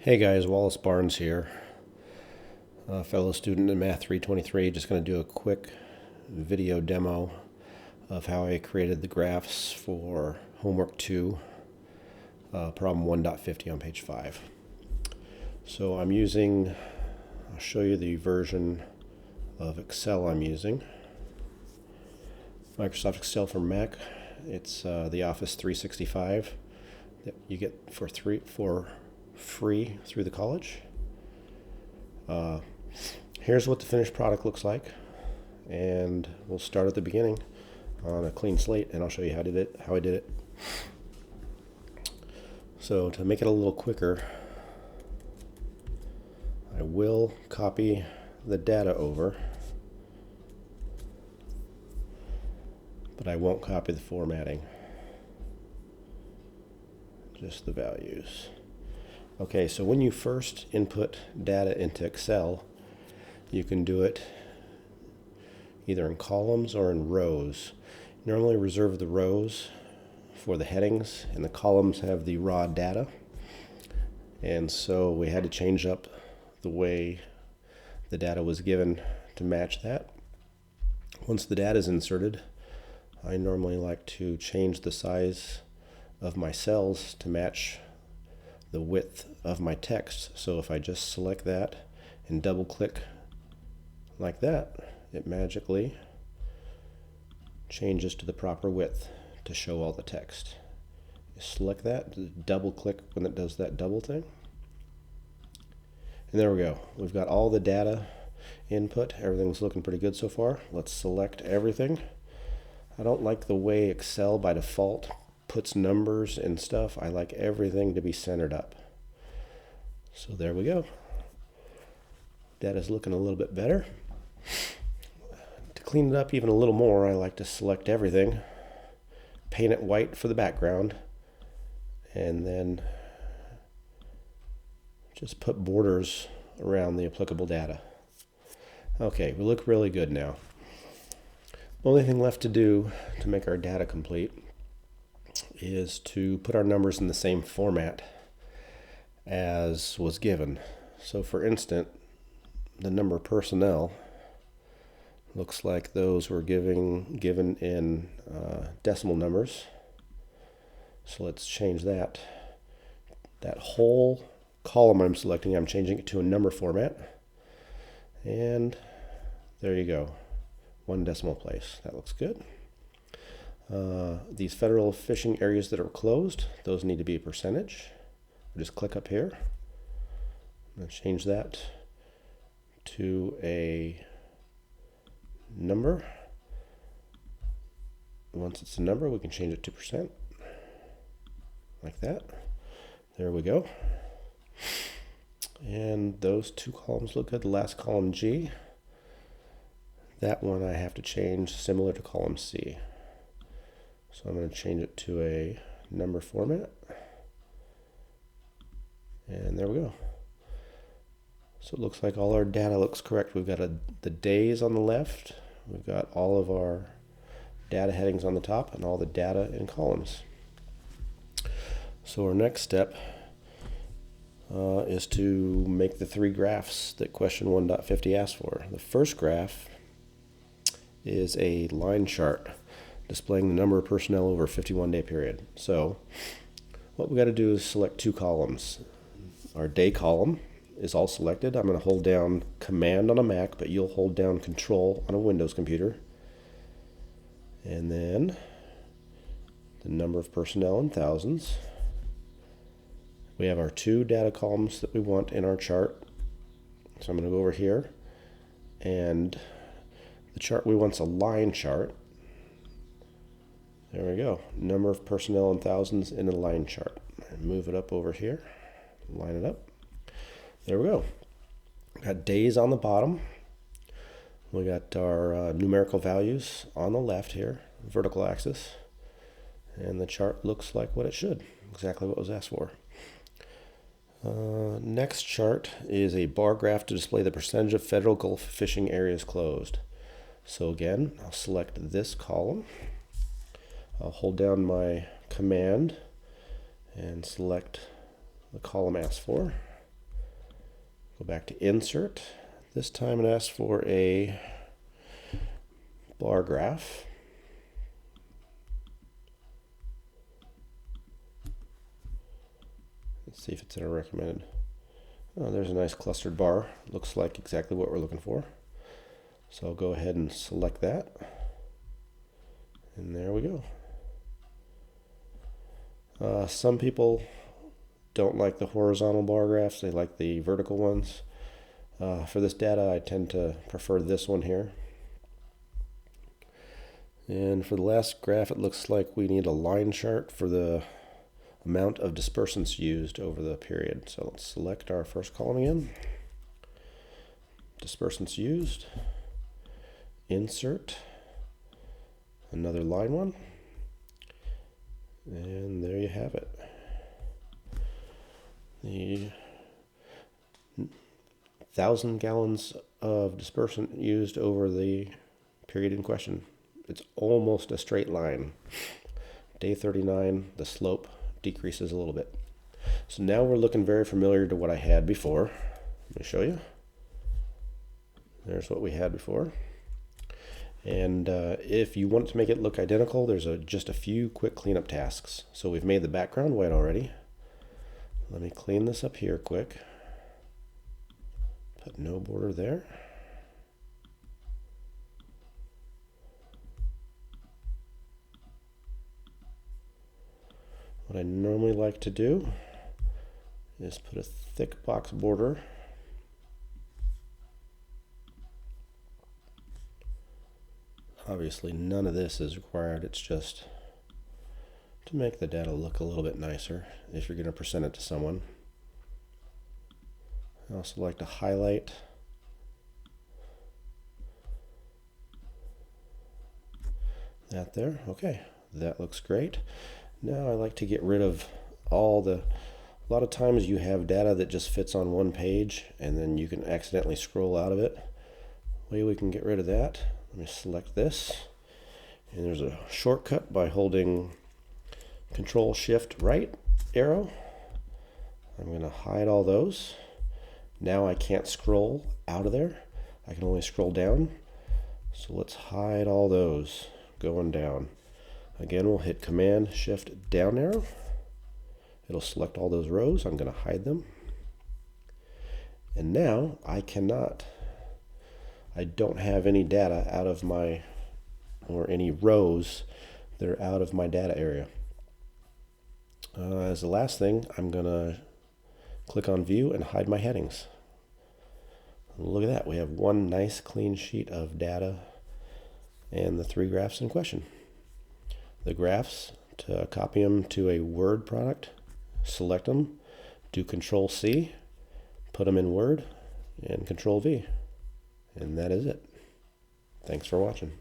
Hey guys, Wallace Barnes here, a fellow student in MA323. Just going to do a quick video demo of how I created the graphs for homework 2, problem 1.50 on page 5. So I'll show you the version of Excel I'm using. Microsoft Excel for Mac. It's the Office 365 that you get for free through the college. Here's what the finished product looks like, and we'll start at the beginning on a clean slate, and I'll show you how I did it. So to make it a little quicker, I will copy the data over, but I won't copy the formatting, just the values. Okay, so when you first input data into Excel, you can do it either in columns or in rows. Normally reserve the rows for the headings, and the columns have the raw data. And so we had to change up the way the data was given to match that. Once the data is inserted, I normally like to change the size of my cells to match the width of my text. So if I just select that and double click like that, it magically changes to the proper width to show all the text. You select that, double click when it does that double thing, and there we go. We've got all the data input. Everything's looking pretty good so far. Let's select everything. I don't like the way Excel by default puts numbers and stuff. I like everything to be centered up. So there we go. Data's looking a little bit better. To clean it up even a little more, I like to select everything, paint it white for the background, and then just put borders around the applicable data. Okay, we look really good now. Only thing left to do to make our data complete is to put our numbers in the same format as was given. So for instance, the number of personnel looks like those were given in decimal numbers. So let's change that. That whole column I'm selecting, I'm changing it to a number format. And there you go. 1 decimal place. That looks good. These federal fishing areas that are closed, those need to be a percentage. Just click up here and change that to a number. Once it's a number, we can change it to percent, like that. There we go. And those 2 columns look good. The last column, G, that one I have to change similar to column C. So I'm going to change it to a number format. And there we go. So it looks like all our data looks correct. We've got the days on the left. We've got all of our data headings on the top and all the data in columns. So our next step is to make the 3 graphs that question 1.50 asks for. The first graph is a line chart displaying the number of personnel over a 51-day period. So what we got to do is select 2 columns. Our day column is all selected. I'm going to hold down Command on a Mac, but you'll hold down Control on a Windows computer. And then the number of personnel in thousands. We have our 2 data columns that we want in our chart. So I'm going to go over here, and the chart we want is a line chart. There we go. Number of personnel in thousands in a line chart. And move it up over here. Line it up. There we go. Got days on the bottom. We got our numerical values on the left here, vertical axis. And the chart looks like what it should. Exactly what was asked for. Next chart is a bar graph to display the percentage of federal Gulf fishing areas closed. So again, I'll select this column. I'll hold down my Command and select the column asked for. Go back to Insert. This time it asks for a bar graph. Let's see if it's in our recommended. Oh, there's a nice clustered bar. Looks like exactly what we're looking for. So I'll go ahead and select that. And there we go. Some people don't like the horizontal bar graphs. They like the vertical ones. For this data, I tend to prefer this one here. And for the last graph, it looks like we need a line chart for the amount of dispersants used over the period. So let's select our first column again. Dispersants used. Insert. Another line one. And there you have it. The 1,000 gallons of dispersant used over the period in question. It's almost a straight line. Day 39, the slope decreases a little bit. So now we're looking very familiar to what I had before. Let me show you. There's what we had before. And if you want to make it look identical, there's just a few quick cleanup tasks. So we've made the background white already. Let me clean this up here quick. Put no border there. What I normally like to do is put a thick box border. Obviously none of this is required, it's just to make the data look a little bit nicer if you're going to present it to someone. I also like to highlight that there. Okay, that looks great. Now I like to get rid of a lot of times you have data that just fits on one page and then you can accidentally scroll out of it. Way we can get rid of that, let me select this, and there's a shortcut by holding Control Shift right arrow. I'm going to hide all those. Now I can't scroll out of there. I can only scroll down. So let's hide all those going down. Again, we'll hit Command Shift down arrow. It'll select all those rows. I'm going to hide them. And now I don't have any data out of my, or any rows that are out of my data area. As the last thing, I'm going to click on View and hide my headings. Look at that. We have one nice clean sheet of data and the 3 graphs in question. The graphs, to copy them to a Word product, select them, do Control C, put them in Word, and Control V. And that is it. Thanks for watching.